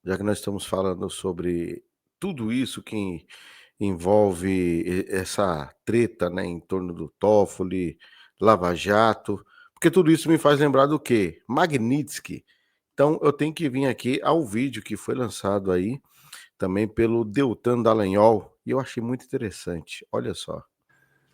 já que nós estamos falando sobre tudo isso que envolve essa treta, né, em torno do Toffoli, Lava Jato, porque tudo isso me faz lembrar do quê? Magnitsky. Então eu tenho que vir aqui ao vídeo que foi lançado aí também pelo Deltan Dallagnol e eu achei muito interessante. Olha só.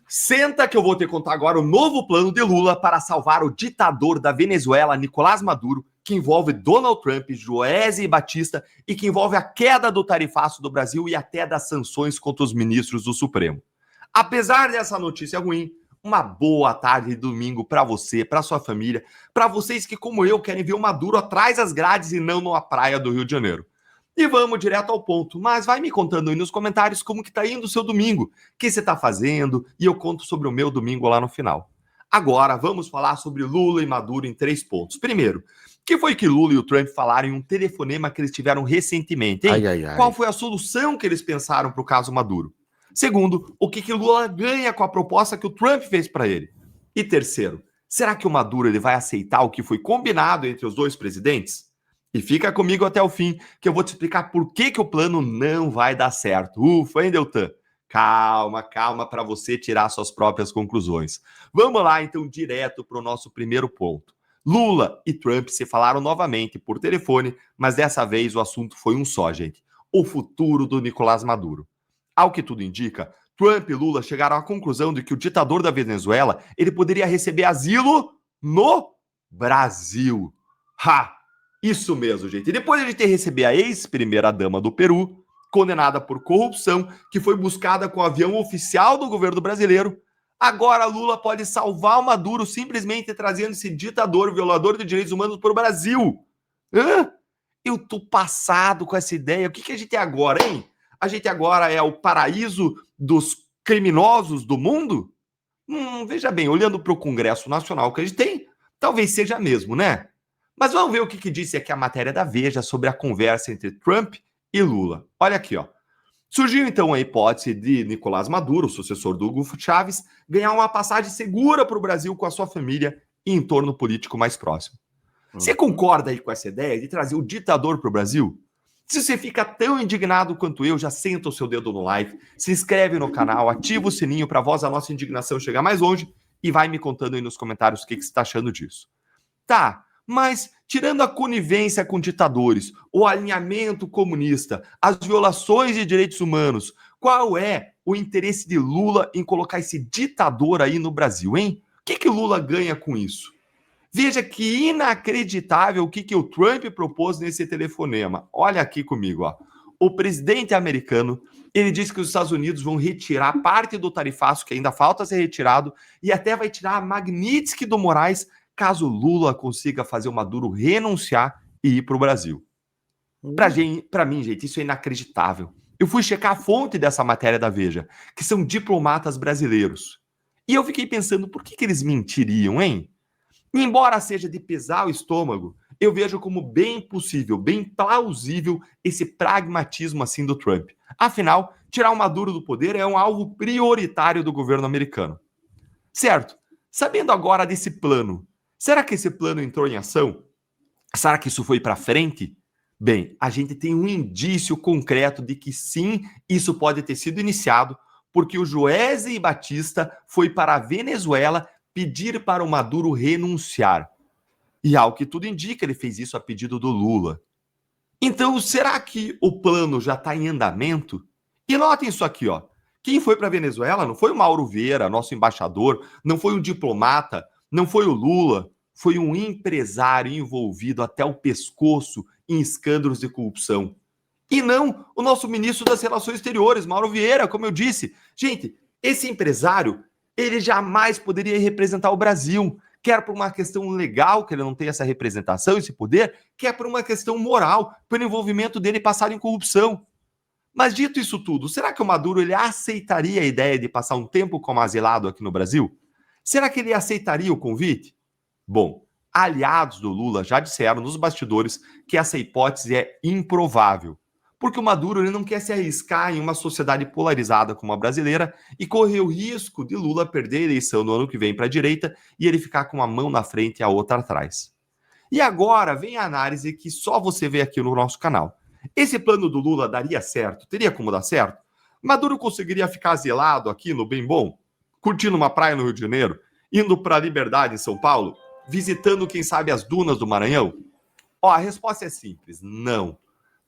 Senta que eu vou te contar agora o novo plano de Lula para salvar o ditador da Venezuela, Nicolás Maduro, que envolve Donald Trump, Joesley Batista e que envolve a queda do tarifaço do Brasil e até das sanções contra os ministros do Supremo. Apesar dessa notícia ruim, uma boa tarde de domingo para você, para sua família, para vocês que, como eu, querem ver o Maduro atrás das grades e não numa praia do Rio de Janeiro. E vamos direto ao ponto, mas vai me contando aí nos comentários como que tá indo o seu domingo, o que você tá fazendo, e eu conto sobre o meu domingo lá no final. Agora, vamos falar sobre Lula e Maduro em 3 pontos. Primeiro, o que foi que Lula e o Trump falaram em um telefonema que eles tiveram recentemente, hein? Ai, ai, ai. Qual foi a solução que eles pensaram para o caso Maduro? Segundo, o que Lula ganha com a proposta que o Trump fez para ele? E terceiro, será que o Maduro ele vai aceitar o que foi combinado entre os dois presidentes? E fica comigo até o fim, que eu vou te explicar por que o plano não vai dar certo. Ufa, hein, Deltan? Calma, calma, para você tirar suas próprias conclusões. Vamos lá, então, direto para o nosso primeiro ponto. Lula e Trump se falaram novamente por telefone, mas dessa vez o assunto foi um só, gente. O futuro do Nicolás Maduro. Ao que tudo indica, Trump e Lula chegaram à conclusão de que o ditador da Venezuela ele poderia receber asilo no Brasil. Ha! Isso mesmo, gente. E depois de ter recebido a ex-primeira-dama do Peru, condenada por corrupção, que foi buscada com o avião oficial do governo brasileiro, agora Lula pode salvar o Maduro simplesmente trazendo esse ditador, violador de direitos humanos para o Brasil. Hã? Eu tô passado com essa ideia. O que a gente é agora, hein? A gente agora é o paraíso dos criminosos do mundo? Veja bem, olhando para o Congresso Nacional que a gente tem, talvez seja mesmo, né? Mas vamos ver o que disse aqui a matéria da Veja sobre a conversa entre Trump e Lula. Olha aqui, ó. Surgiu então a hipótese de Nicolás Maduro, sucessor do Hugo Chávez, ganhar uma passagem segura para o Brasil com a sua família e entorno político mais próximo. Você concorda aí com essa ideia de trazer o ditador para o Brasil? Se você fica tão indignado quanto eu, já senta o seu dedo no like, se inscreve no canal, ativa o sininho para a voz da nossa indignação chegar mais longe e vai me contando aí nos comentários o que você está achando disso. Tá, mas tirando a conivência com ditadores, o alinhamento comunista, as violações de direitos humanos, qual é o interesse de Lula em colocar esse ditador aí no Brasil, hein? O que Lula ganha com isso? Veja que inacreditável o que o Trump propôs nesse telefonema. Olha aqui comigo, ó. O presidente americano, ele disse que os Estados Unidos vão retirar parte do tarifaço que ainda falta ser retirado e até vai tirar a Magnitsky do Moraes caso Lula consiga fazer o Maduro renunciar e ir para o Brasil. Para mim, gente, isso é inacreditável. Eu fui checar a fonte dessa matéria da Veja, que são diplomatas brasileiros. E eu fiquei pensando, por que eles mentiriam, hein? Embora seja de pesar o estômago, eu vejo como bem possível, bem plausível esse pragmatismo assim do Trump. Afinal, tirar o Maduro do poder é um alvo prioritário do governo americano. Certo, sabendo agora desse plano, será que esse plano entrou em ação? Será que isso foi para frente? Bem, a gente tem um indício concreto de que sim, isso pode ter sido iniciado, porque o Joesley Batista foi para a Venezuela pedir para o Maduro renunciar. E ao que tudo indica, ele fez isso a pedido do Lula. Então, será que o plano já está em andamento? E notem isso aqui, ó. Quem foi para a Venezuela não foi o Mauro Vieira, nosso embaixador, não foi um diplomata, não foi o Lula, foi um empresário envolvido até o pescoço em escândalos de corrupção. E não o nosso ministro das Relações Exteriores, Mauro Vieira, como eu disse. Gente, esse empresário, ele jamais poderia representar o Brasil, quer por uma questão legal, que ele não tem essa representação, esse poder, quer por uma questão moral, pelo envolvimento dele passado em corrupção. Mas dito isso tudo, será que o Maduro ele aceitaria a ideia de passar um tempo como asilado aqui no Brasil? Será que ele aceitaria o convite? Bom, aliados do Lula já disseram nos bastidores que essa hipótese é improvável, porque o Maduro ele não quer se arriscar em uma sociedade polarizada como a brasileira e correr o risco de Lula perder a eleição no ano que vem para a direita e ele ficar com uma mão na frente e a outra atrás. E agora vem a análise que só você vê aqui no nosso canal. Esse plano do Lula daria certo? Teria como dar certo? Maduro conseguiria ficar zelado aqui no bem bom, curtindo uma praia no Rio de Janeiro, indo para a Liberdade em São Paulo, visitando, quem sabe, as dunas do Maranhão? Ó, a resposta é simples, não.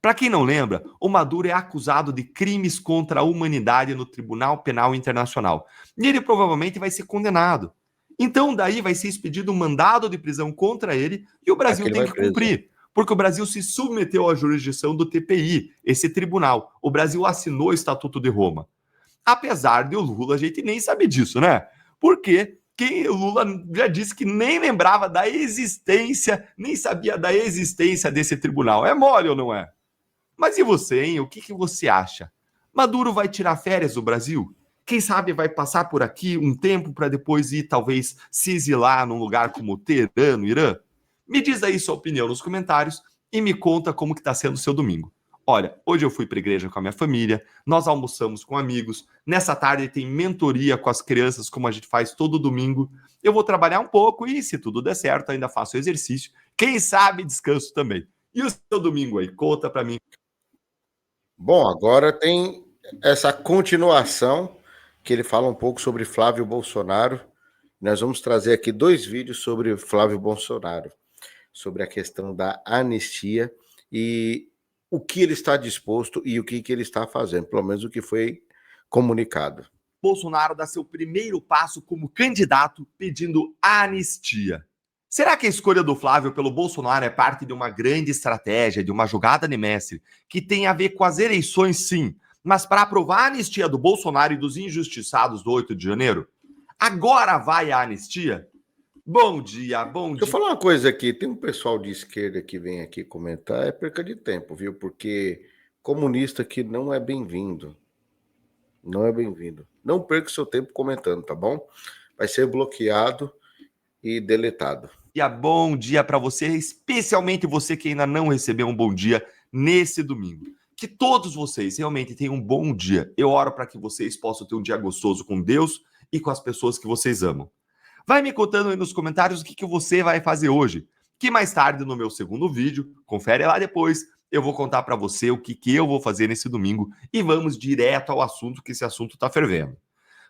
Para quem não lembra, o Maduro é acusado de crimes contra a humanidade no Tribunal Penal Internacional. E ele provavelmente vai ser condenado. Então, daí vai ser expedido um mandado de prisão contra ele e o Brasil tem que cumprir. Porque o Brasil se submeteu à jurisdição do TPI, esse tribunal. O Brasil assinou o Estatuto de Roma. Apesar de o Lula, a gente nem sabe disso, né? Porque o Lula já disse que nem lembrava da existência, nem sabia da existência desse tribunal. É mole ou não é? Mas e você, hein? O que você acha? Maduro vai tirar férias do Brasil? Quem sabe vai passar por aqui um tempo para depois ir, talvez, se exilar num lugar como Teherã, no Irã? Me diz aí sua opinião nos comentários e me conta como que está sendo o seu domingo. Olha, hoje eu fui para a igreja com a minha família, nós almoçamos com amigos, nessa tarde tem mentoria com as crianças, como a gente faz todo domingo. Eu vou trabalhar um pouco e, se tudo der certo, ainda faço exercício. Quem sabe descanso também. E o seu domingo aí? Conta para mim. Bom, agora tem essa continuação que ele fala um pouco sobre Flávio Bolsonaro. Nós vamos trazer aqui 2 vídeos sobre Flávio Bolsonaro, sobre a questão da anistia e o que ele está disposto e o que ele está fazendo, pelo menos o que foi comunicado. Bolsonaro dá seu primeiro passo como candidato pedindo anistia. Será que a escolha do Flávio pelo Bolsonaro é parte de uma grande estratégia, de uma jogada de mestre, que tem a ver com as eleições, sim, mas para aprovar a anistia do Bolsonaro e dos injustiçados do 8 de janeiro? Agora vai a anistia? Bom dia, bom dia. Deixa eu falar uma coisa aqui, tem um pessoal de esquerda que vem aqui comentar, é perca de tempo, viu? Porque comunista aqui não é bem-vindo. Não é bem-vindo. Não perca seu tempo comentando, tá bom? Vai ser bloqueado e deletado. Bom dia para você, especialmente você que ainda não recebeu um bom dia nesse domingo. Que todos vocês realmente tenham um bom dia. Eu oro para que vocês possam ter um dia gostoso com Deus e com as pessoas que vocês amam. Vai me contando aí nos comentários o que você vai fazer hoje. Que mais tarde, no meu segundo vídeo, confere lá depois, eu vou contar para você o que eu vou fazer nesse domingo e vamos direto ao assunto, que esse assunto está fervendo.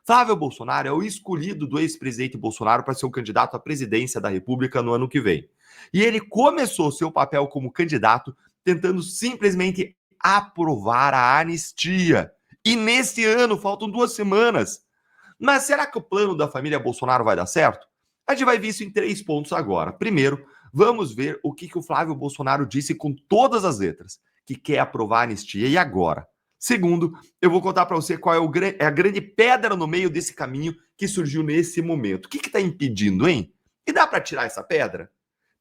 Flávio Bolsonaro é o escolhido do ex-presidente Bolsonaro para ser o candidato à presidência da República no ano que vem. E ele começou seu papel como candidato tentando simplesmente aprovar a anistia. E nesse ano, faltam 2 semanas. Mas será que o plano da família Bolsonaro vai dar certo? A gente vai ver isso em 3 pontos agora. Primeiro, vamos ver o que o Flávio Bolsonaro disse com todas as letras, que quer aprovar a anistia e agora. Segundo, eu vou contar para você qual é a grande pedra no meio desse caminho que surgiu nesse momento. O que está impedindo, hein? E dá para tirar essa pedra?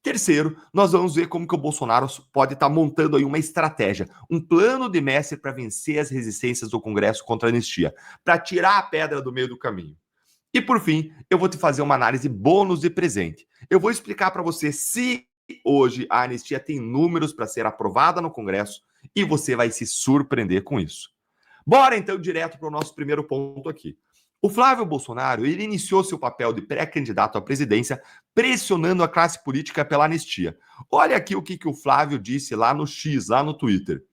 Terceiro, nós vamos ver como que o Bolsonaro pode estar montando aí uma estratégia, um plano de mestre para vencer as resistências do Congresso contra a anistia, para tirar a pedra do meio do caminho. E por fim, eu vou te fazer uma análise bônus de presente. Eu vou explicar para você se hoje a anistia tem números para ser aprovada no Congresso e você vai se surpreender com isso. Bora então direto para o nosso primeiro ponto aqui. O Flávio Bolsonaro, ele iniciou seu papel de pré-candidato à presidência pressionando a classe política pela anistia. Olha aqui o que o Flávio disse lá no X, lá no Twitter.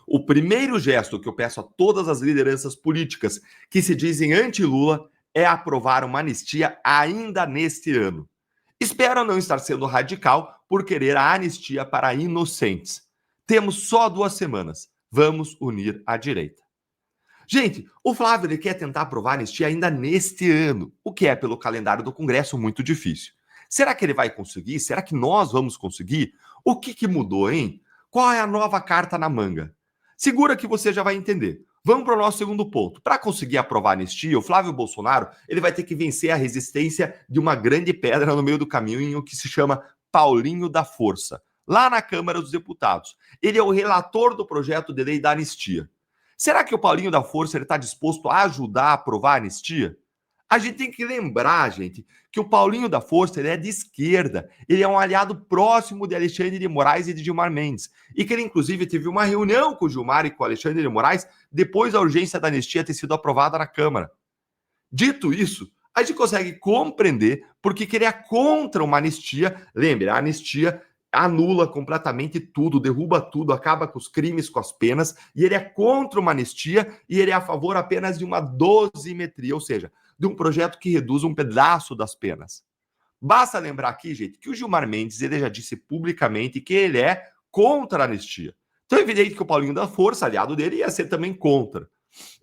O primeiro gesto que eu peço a todas as lideranças políticas que se dizem anti-Lula é aprovar uma anistia ainda neste ano. Espero não estar sendo radical por querer a anistia para inocentes. Temos só 2 semanas. Vamos unir a direita. Gente, o Flávio ele quer tentar aprovar a anistia ainda neste ano, o que é, pelo calendário do Congresso, muito difícil. Será que ele vai conseguir? Será que nós vamos conseguir? O que mudou, hein? Qual é a nova carta na manga? Segura que você já vai entender. Vamos para o nosso segundo ponto. Para conseguir aprovar a anistia, o Flávio Bolsonaro ele vai ter que vencer a resistência de uma grande pedra no meio do caminho, em o que se chama Paulinho da Força, lá na Câmara dos Deputados. Ele é o relator do projeto de lei da anistia. Será que o Paulinho da Força está disposto a ajudar a aprovar a anistia? A gente tem que lembrar, gente, que o Paulinho da Força ele é de esquerda. Ele é um aliado próximo de Alexandre de Moraes e de Gilmar Mendes. E que ele, inclusive, teve uma reunião com o Gilmar e com o Alexandre de Moraes depois da urgência da anistia ter sido aprovada na Câmara. Dito isso, a gente consegue compreender porque ele é contra uma anistia. Lembre, a anistia anula completamente tudo, derruba tudo, acaba com os crimes, com as penas, e ele é contra uma anistia e ele é a favor apenas de uma dosimetria, ou seja, de um projeto que reduz um pedaço das penas. Basta lembrar aqui, gente, que o Gilmar Mendes ele já disse publicamente que ele é contra a anistia. Então é evidente que o Paulinho da Força, aliado dele, ia ser também contra.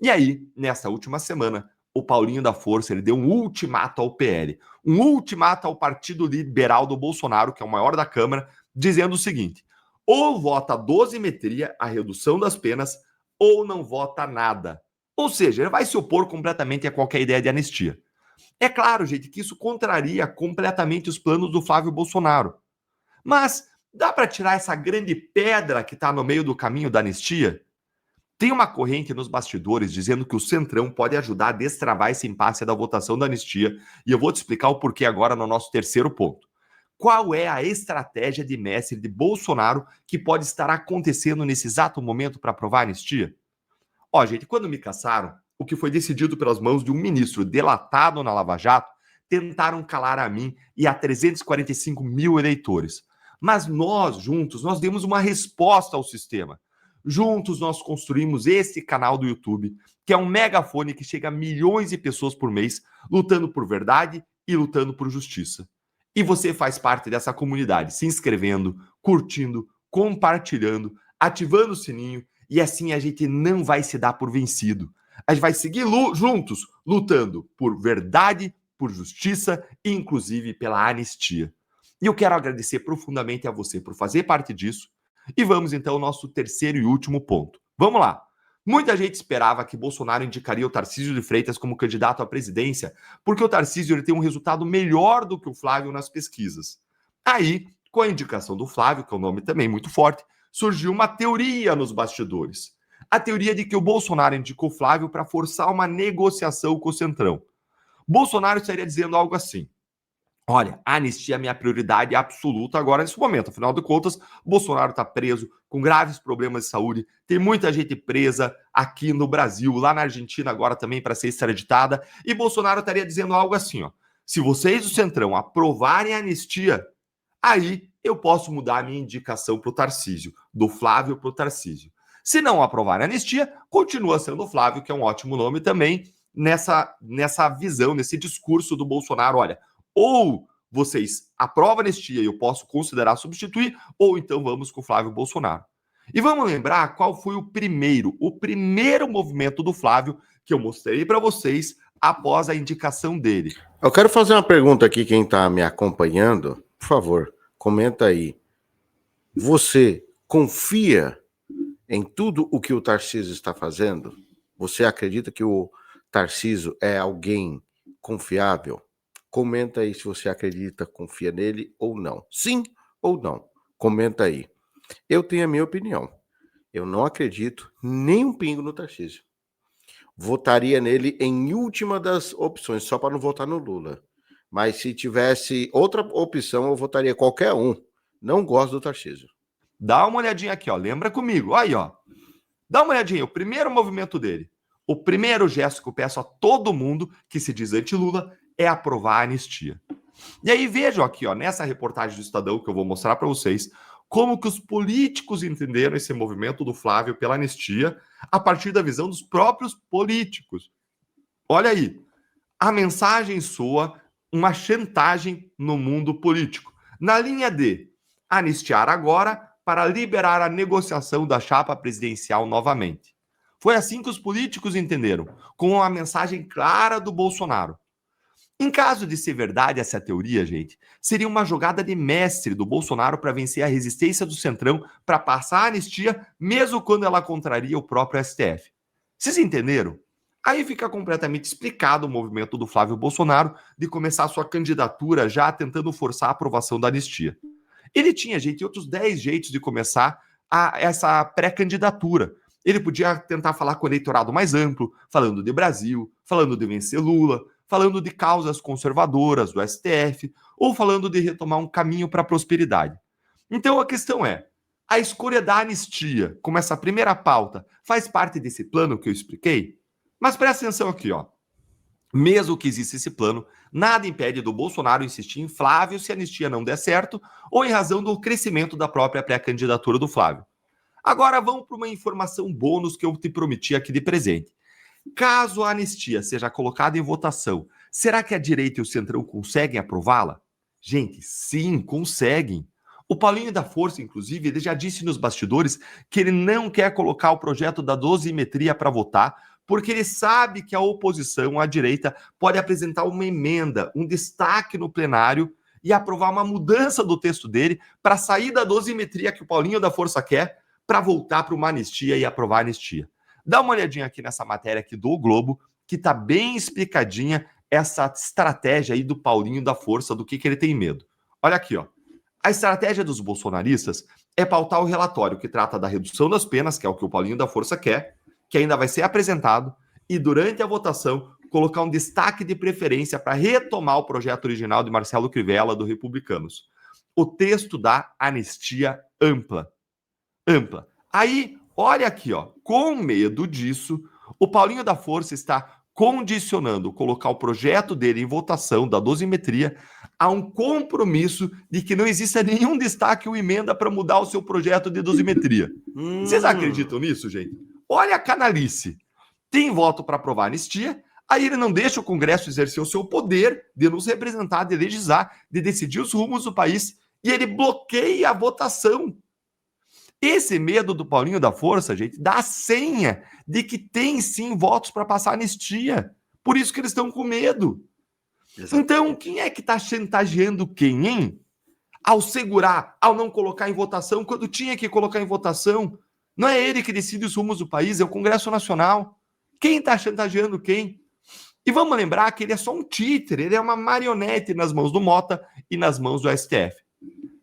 E aí, nessa última semana, o Paulinho da Força ele deu um ultimato ao PL, um ultimato ao Partido Liberal do Bolsonaro, que é o maior da Câmara, dizendo o seguinte: ou vota a dosimetria, a redução das penas, ou não vota nada. Ou seja, ele vai se opor completamente a qualquer ideia de anistia. É claro, gente, que isso contraria completamente os planos do Flávio Bolsonaro. Mas dá para tirar essa grande pedra que está no meio do caminho da anistia? Tem uma corrente nos bastidores dizendo que o Centrão pode ajudar a destravar esse impasse da votação da anistia, e eu vou te explicar o porquê agora no nosso terceiro ponto. Qual é a estratégia de mestre de Bolsonaro que pode estar acontecendo nesse exato momento para aprovar a anistia? Ó, gente, quando me caçaram, o que foi decidido pelas mãos de um ministro delatado na Lava Jato, tentaram calar a mim e a 345 mil eleitores. Mas nós, juntos, nós demos uma resposta ao sistema. Juntos nós construímos esse canal do YouTube, que é um megafone que chega a milhões de pessoas por mês, lutando por verdade e lutando por justiça. E você faz parte dessa comunidade, se inscrevendo, curtindo, compartilhando, ativando o sininho, e assim a gente não vai se dar por vencido. A gente vai seguir juntos, lutando por verdade, por justiça e inclusive pela anistia. E eu quero agradecer profundamente a você por fazer parte disso. E vamos então ao nosso terceiro e último ponto. Vamos lá. Muita gente esperava que Bolsonaro indicaria o Tarcísio de Freitas como candidato à presidência, porque o Tarcísio ele tem um resultado melhor do que o Flávio nas pesquisas. Aí, com a indicação do Flávio, que é um nome também muito forte, surgiu uma teoria nos bastidores. A teoria de que o Bolsonaro indicou Flávio para forçar uma negociação com o Centrão. Bolsonaro estaria dizendo algo assim: olha, a anistia é a minha prioridade absoluta agora nesse momento. Afinal de contas, Bolsonaro está preso com graves problemas de saúde. Tem muita gente presa aqui no Brasil, lá na Argentina agora também para ser extraditada. E Bolsonaro estaria dizendo algo assim, ó: se vocês do Centrão aprovarem a anistia, aí eu posso mudar a minha indicação para o Tarcísio, do Flávio para o Tarcísio. Se não aprovarem a anistia, continua sendo o Flávio, que é um ótimo nome também, nessa visão, nesse discurso do Bolsonaro. Olha, ou vocês aprovam a anistia e eu posso considerar substituir, ou então vamos com o Flávio Bolsonaro. E vamos lembrar qual foi o primeiro movimento do Flávio que eu mostrei para vocês após a indicação dele. Eu quero fazer uma pergunta aqui, quem está me acompanhando, por favor, comenta aí. Você confia em tudo o que o Tarcísio está fazendo? Você acredita que o Tarcísio é alguém confiável? Comenta aí se você acredita, confia nele ou não. Sim ou não? Comenta aí. Eu tenho a minha opinião. Eu não acredito nem um pingo no Tarcísio. Votaria nele em última das opções, só para não votar no Lula. Mas se tivesse outra opção, eu votaria qualquer um. Não gosto do Tarcísio. Dá uma olhadinha aqui, ó. Lembra comigo. Aí, ó. Dá uma olhadinha. O primeiro movimento dele, o primeiro gesto que eu peço a todo mundo que se diz anti-Lula é aprovar a anistia. E aí vejam aqui, ó, nessa reportagem do Estadão que eu vou mostrar para vocês, como que os políticos entenderam esse movimento do Flávio pela anistia a partir da visão dos próprios políticos. Olha aí, a mensagem soa uma chantagem no mundo político, na linha de anistiar agora para liberar a negociação da chapa presidencial novamente. Foi assim que os políticos entenderam, com uma mensagem clara do Bolsonaro. Em caso de ser verdade essa teoria, gente, seria uma jogada de mestre do Bolsonaro para vencer a resistência do Centrão para passar a anistia, mesmo quando ela contraria o próprio STF. Vocês entenderam? Aí fica completamente explicado o movimento do Flávio Bolsonaro de começar sua candidatura já tentando forçar a aprovação da anistia. Ele tinha, gente, outros 10 jeitos de começar essa pré-candidatura. Ele podia tentar falar com o eleitorado mais amplo, falando de Brasil, falando de vencer Lula, falando de causas conservadoras do STF, ou falando de retomar um caminho para a prosperidade. Então a questão é, a escolha da anistia, como essa primeira pauta, faz parte desse plano que eu expliquei? Mas presta atenção aqui, ó. Mesmo que exista esse plano, nada impede do Bolsonaro insistir em Flávio se a anistia não der certo ou em razão do crescimento da própria pré-candidatura do Flávio. Agora vamos para uma informação bônus que eu te prometi aqui de presente. Caso a anistia seja colocada em votação, será que a direita e o Centrão conseguem aprová-la? Gente, sim, conseguem. O Paulinho da Força, inclusive, ele já disse nos bastidores que ele não quer colocar o projeto da dosimetria para votar, porque ele sabe que a oposição, a direita, pode apresentar uma emenda, um destaque no plenário e aprovar uma mudança do texto dele para sair da dosimetria que o Paulinho da Força quer para voltar para uma anistia e aprovar a anistia. Dá uma olhadinha aqui nessa matéria aqui do Globo, que está bem explicadinha essa estratégia aí do Paulinho da Força, do que ele tem medo. Olha aqui, ó. A estratégia dos bolsonaristas é pautar o relatório que trata da redução das penas, que é o que o Paulinho da Força quer, que ainda vai ser apresentado, e durante a votação colocar um destaque de preferência para retomar o projeto original de Marcelo Crivella, do Republicanos. O texto da anistia ampla. Aí, olha aqui, ó, com medo disso, o Paulinho da Força está condicionando colocar o projeto dele em votação da dosimetria a um compromisso de que não exista nenhum destaque ou emenda para mudar o seu projeto de dosimetria. Vocês acreditam nisso, gente? Olha a canalice. Tem voto para aprovar a anistia, aí ele não deixa o Congresso exercer o seu poder de nos representar, de legislar, de decidir os rumos do país, e ele bloqueia a votação. Esse medo do Paulinho da Força, gente, dá a senha de que tem sim votos para passar anistia. Por isso que eles estão com medo. Exato. Então, quem é que está chantageando quem, hein? Ao segurar, ao não colocar em votação, quando tinha que colocar em votação. Não é ele que decide os rumos do país, é o Congresso Nacional. Quem está chantageando quem? E vamos lembrar que ele é só um títere, ele é uma marionete nas mãos do Mota e nas mãos do STF.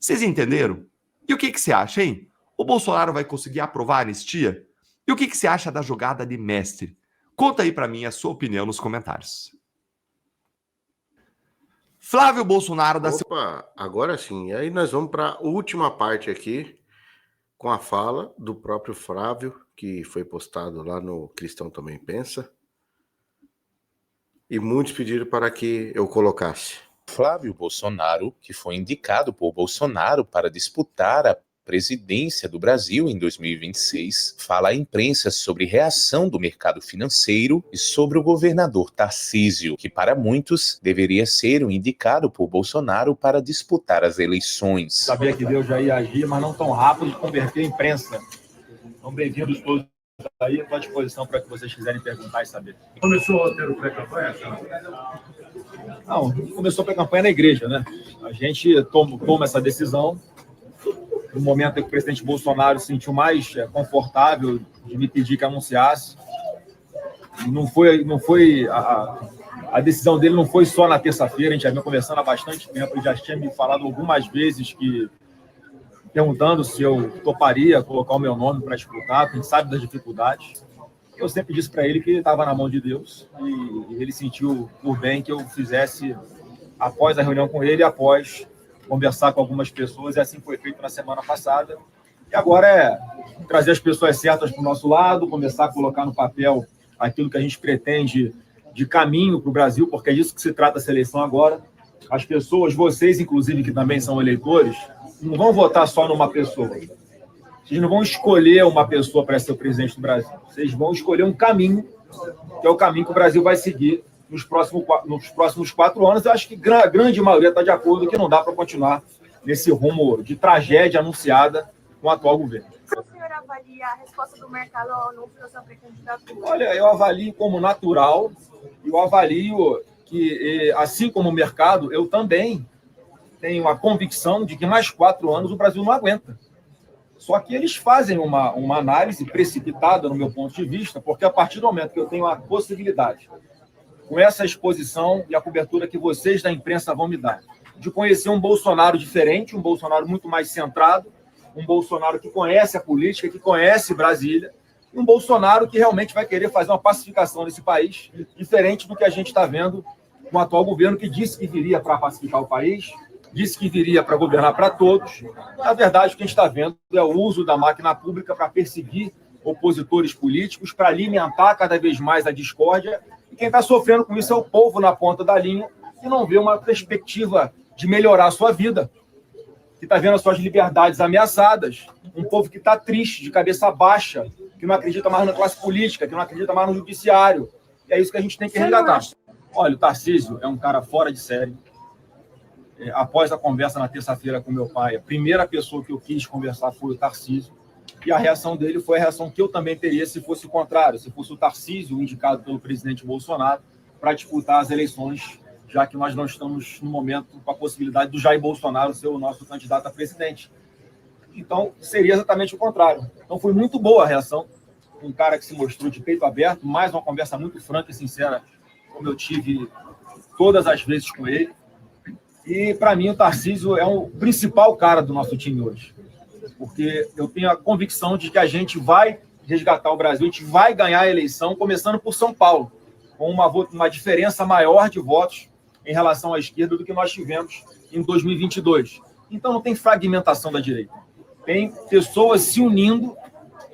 Vocês entenderam? E o que você acha, hein? O Bolsonaro vai conseguir aprovar a anistia? E o que você acha da jogada de mestre? Conta aí para mim a sua opinião nos comentários. Flávio Bolsonaro da... Opa, agora sim. E aí nós vamos para a última parte aqui, com a fala do próprio Flávio, que foi postado lá no Cristão Também Pensa. E muitos pediram para que eu colocasse. Flávio Bolsonaro, que foi indicado por Bolsonaro para disputar a presidência do Brasil em 2026, fala à imprensa sobre reação do mercado financeiro e sobre o governador Tarcísio, que para muitos deveria ser o indicado por Bolsonaro para disputar as eleições. Sabia que Deus já ia agir, mas não tão rápido de converter a imprensa. Então, bem-vindos todos aí, estou à disposição para que vocês quiserem perguntar e saber. Começou a ter o pré-campanha? Não, começou a pré-campanha na igreja, né? A gente toma essa decisão no momento em que o presidente Bolsonaro se sentiu mais confortável de me pedir que anunciasse. A decisão dele não foi só na terça-feira, a gente já vinha conversando há bastante tempo, ele já tinha me falado algumas vezes perguntando se eu toparia colocar o meu nome para disputar, quem sabe das dificuldades. Eu sempre disse para ele que estava na mão de Deus e ele sentiu por bem que eu fizesse após a reunião com ele, após conversar com algumas pessoas, e assim foi feito na semana passada. E agora é trazer as pessoas certas para o nosso lado, começar a colocar no papel aquilo que a gente pretende de caminho para o Brasil, porque é disso que se trata essa eleição agora. As pessoas, vocês inclusive, que também são eleitores, não vão votar só numa pessoa. Vocês não vão escolher uma pessoa para ser o presidente do Brasil. Vocês vão escolher um caminho, que é o caminho que o Brasil vai seguir nos próximos 4 anos. Eu acho que a grande maioria está de acordo que não dá para continuar nesse rumo de tragédia anunciada com o atual governo. Como o senhor avalia a resposta do mercado ao anúncio da sua pré-candidatura? Olha, eu avalio como natural, eu avalio que, assim como o mercado, eu também tenho a convicção de que mais 4 anos o Brasil não aguenta. Só que eles fazem uma análise precipitada, no meu ponto de vista, porque a partir do momento que eu tenho a possibilidade, com essa exposição e a cobertura que vocês da imprensa vão me dar, de conhecer um Bolsonaro diferente, um Bolsonaro muito mais centrado, um Bolsonaro que conhece a política, que conhece Brasília, e um Bolsonaro que realmente vai querer fazer uma pacificação nesse país, diferente do que a gente está vendo com o atual governo, que disse que viria para pacificar o país, disse que viria para governar para todos. Na verdade, o que a gente está vendo é o uso da máquina pública para perseguir opositores políticos, para alimentar cada vez mais a discórdia E quem está sofrendo com isso é o povo na ponta da linha, que não vê uma perspectiva de melhorar a sua vida, que está vendo as suas liberdades ameaçadas, um povo que está triste, de cabeça baixa, que não acredita mais na classe política, que não acredita mais no judiciário. E é isso que a gente tem que resgatar. Olha, o Tarcísio é um cara fora de série. Após a conversa na terça-feira com meu pai, a primeira pessoa que eu quis conversar foi o Tarcísio, e a reação dele foi a reação que eu também teria se fosse o contrário, se fosse o Tarcísio indicado pelo presidente Bolsonaro para disputar as eleições, já que nós não estamos, no momento, com a possibilidade do Jair Bolsonaro ser o nosso candidato a presidente. Então, seria exatamente o contrário. Então, foi muito boa a reação. Um cara que se mostrou de peito aberto, mais uma conversa muito franca e sincera, como eu tive todas as vezes com ele. E, para mim, o Tarcísio é o principal cara do nosso time hoje. Porque eu tenho a convicção de que a gente vai resgatar o Brasil, a gente vai ganhar a eleição, começando por São Paulo, com uma diferença maior de votos em relação à esquerda do que nós tivemos em 2022. Então, não tem fragmentação da direita. Tem pessoas se unindo,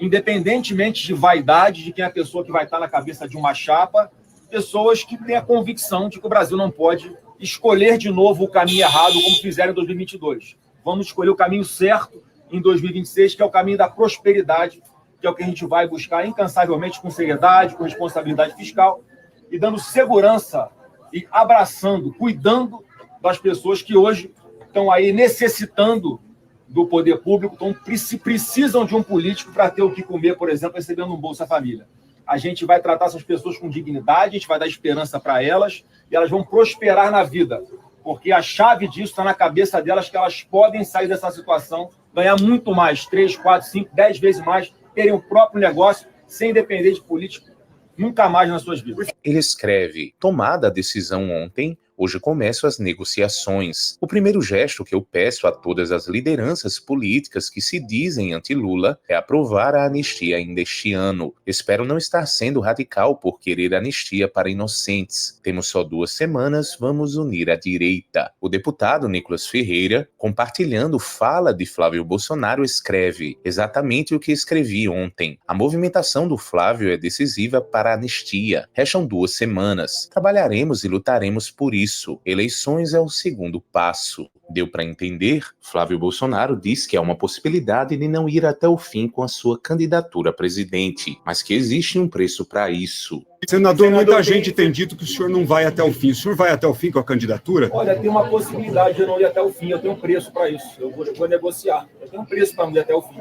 independentemente de vaidade, de quem é a pessoa que vai estar na cabeça de uma chapa, pessoas que têm a convicção de que o Brasil não pode escolher de novo o caminho errado, como fizeram em 2022. Vamos escolher o caminho certo em 2026, que é o caminho da prosperidade, que é o que a gente vai buscar incansavelmente, com seriedade, com responsabilidade fiscal, e dando segurança e abraçando, cuidando das pessoas que hoje estão aí necessitando do poder público, então precisam de um político para ter o que comer, por exemplo, recebendo um Bolsa Família. A gente vai tratar essas pessoas com dignidade, a gente vai dar esperança para elas, e elas vão prosperar na vida, porque a chave disso está na cabeça delas, que elas podem sair dessa situação, ganhar muito mais, 3, 4, 5, 10 vezes mais, terem o próprio negócio, sem depender de político, nunca mais nas suas vidas. Ele escreve: tomada a decisão ontem, hoje começam as negociações. O primeiro gesto que eu peço a todas as lideranças políticas que se dizem anti-Lula é aprovar a anistia ainda este ano. Espero não estar sendo radical por querer anistia para inocentes. Temos só 2 semanas, vamos unir a direita. O deputado Nicolas Ferreira, compartilhando fala de Flávio Bolsonaro, escreve exatamente o que escrevi ontem. A movimentação do Flávio é decisiva para a anistia. Restam 2 semanas. Trabalharemos e lutaremos por isso. Eleições é o segundo passo. Deu para entender? Flávio Bolsonaro diz que há uma possibilidade de não ir até o fim com a sua candidatura a presidente, mas que existe um preço para isso. Senador, muita gente tem dito que o senhor não vai até o fim. O senhor vai até o fim com a candidatura? Olha, tem uma possibilidade de eu não ir até o fim. Eu tenho um preço para isso. Eu vou negociar. Eu tenho um preço para não ir até o fim.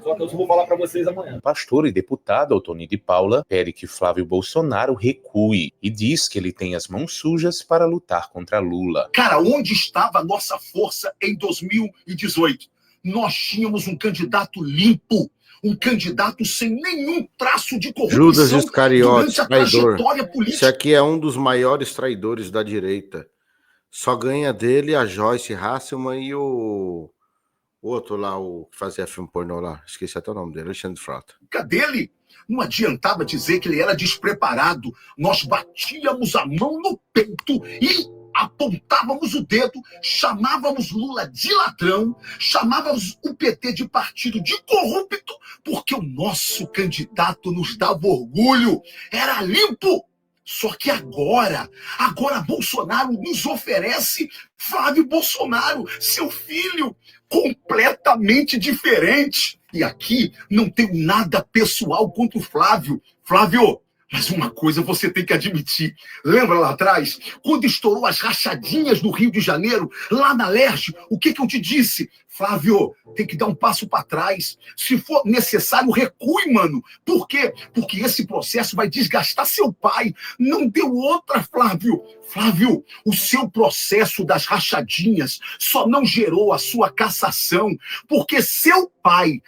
Só que eu só vou falar para vocês amanhã. O pastor e deputado Antônio de Paula pede que Flávio Bolsonaro recue e diz que ele tem as mãos sujas para lutar contra Lula. Cara, onde estava a nossa força em 2018? Nós tínhamos um candidato limpo, um candidato sem nenhum traço de corrupção. Judas Iscariotes, traidor. Política. Esse aqui é um dos maiores traidores da direita. Só ganha dele a Joyce Hasselman e o outro lá, o que fazia filme pornô lá. Esqueci até o nome dele, Alexandre Frota. Dele. Não adiantava dizer que ele era despreparado. Nós batíamos a mão no peito e apontávamos o dedo, chamávamos Lula de ladrão, chamávamos o PT de partido de corrupto, porque o nosso candidato nos dava orgulho, era limpo. Só que agora Bolsonaro nos oferece Flávio Bolsonaro, seu filho, completamente diferente. E aqui não tenho nada pessoal contra o Flávio. Flávio, mas uma coisa você tem que admitir. Lembra lá atrás, quando estourou as rachadinhas no Rio de Janeiro, lá na Lerge, o que eu te disse? Flávio, tem que dar um passo para trás. Se for necessário, recue, mano. Por quê? Porque esse processo vai desgastar seu pai. Não deu outra, Flávio. Flávio, o seu processo das rachadinhas só não gerou a sua cassação, porque seu pai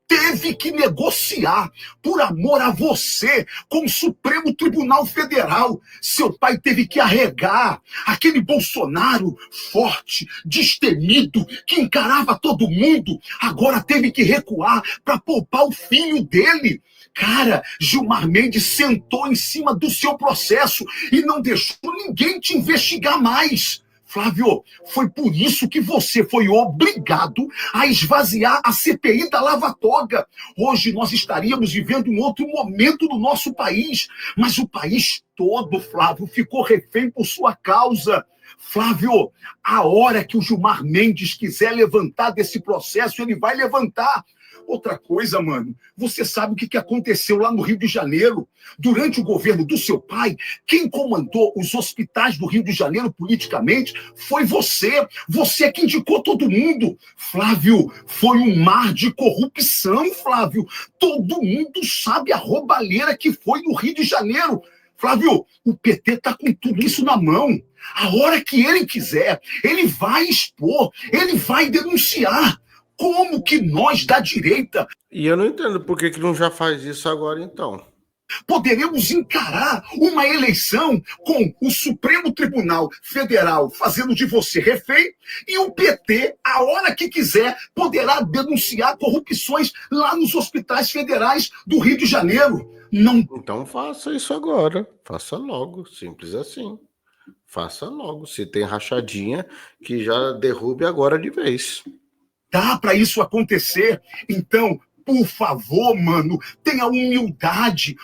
teve que negociar por amor a você com o Supremo Tribunal Federal. Seu pai teve que arregar. Aquele Bolsonaro forte, destemido, que encarava todo mundo, agora teve que recuar para poupar o filho dele. Cara, Gilmar Mendes sentou em cima do seu processo e não deixou ninguém te investigar mais. Flávio, foi por isso que você foi obrigado a esvaziar a CPI da Lava Toga. Hoje nós estaríamos vivendo um outro momento do nosso país, mas o país todo, Flávio, ficou refém por sua causa. Flávio, a hora que o Gilmar Mendes quiser levantar desse processo, ele vai levantar. Outra coisa, mano, você sabe o que aconteceu lá no Rio de Janeiro? Durante o governo do seu pai, quem comandou os hospitais do Rio de Janeiro politicamente foi você. Você é que indicou todo mundo. Flávio, foi um mar de corrupção, Flávio. Todo mundo sabe a roubalheira que foi no Rio de Janeiro. Flávio, o PT está com tudo isso na mão. A hora que ele quiser, ele vai expor, ele vai denunciar. Como que nós da direita... E eu não entendo por que não já faz isso agora, então. Poderemos encarar uma eleição com o Supremo Tribunal Federal fazendo de você refém e o PT, a hora que quiser, poderá denunciar corrupções lá nos hospitais federais do Rio de Janeiro. Não... Então faça isso agora. Faça logo. Simples assim. Faça logo. Se tem rachadinha, que já derrube agora de vez. Dá para isso acontecer? Então, por favor, mano, tenha humildade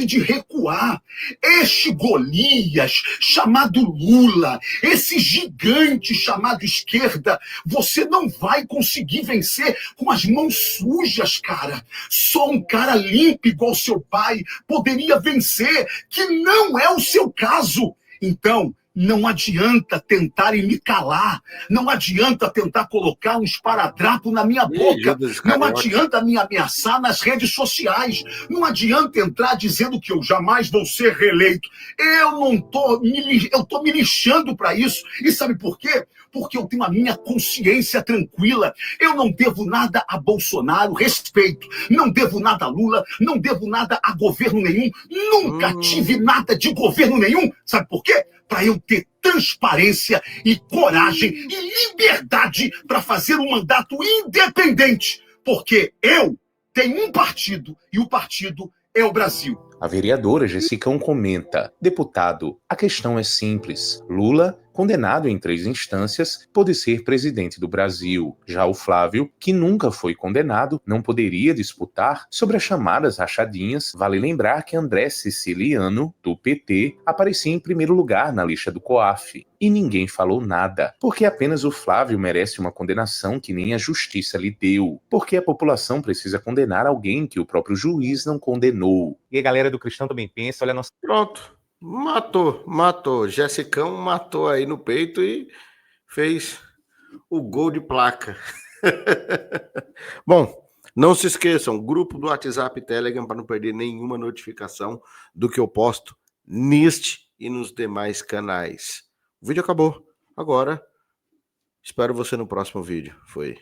de recuar. Este Golias chamado Lula, esse gigante chamado esquerda, você não vai conseguir vencer com as mãos sujas, cara. Só um cara limpo igual seu pai poderia vencer, que não é o seu caso. Então, não adianta tentarem me calar, não adianta tentar colocar um esparadrapo na minha boca, não adianta me ameaçar nas redes sociais, não adianta entrar dizendo que eu jamais vou ser reeleito. Eu tô me lixando para isso. E sabe por quê? Porque eu tenho a minha consciência tranquila. Eu não devo nada a Bolsonaro, respeito. Não devo nada a Lula, não devo nada a governo nenhum. Nunca tive nada de governo nenhum. Sabe por quê? Para eu ter transparência e coragem e liberdade para fazer um mandato independente. Porque eu tenho um partido e o partido é o Brasil. A vereadora Jessicão comenta: deputado, a questão é simples. Lula, condenado em 3 instâncias, pode ser presidente do Brasil. Já o Flávio, que nunca foi condenado, não poderia disputar. Sobre as chamadas rachadinhas, vale lembrar que André Siciliano, do PT, aparecia em primeiro lugar na lista do COAF. E ninguém falou nada, porque apenas o Flávio merece uma condenação que nem a justiça lhe deu. Porque a população precisa condenar alguém que o próprio juiz não condenou. E a galera do Cristão também pensa, olha a nossa... Pronto. Matou. Jessicão matou aí no peito e fez o gol de placa. Bom, não se esqueçam, grupo do WhatsApp e Telegram para não perder nenhuma notificação do que eu posto neste e nos demais canais. O vídeo acabou. Agora, espero você no próximo vídeo. Foi.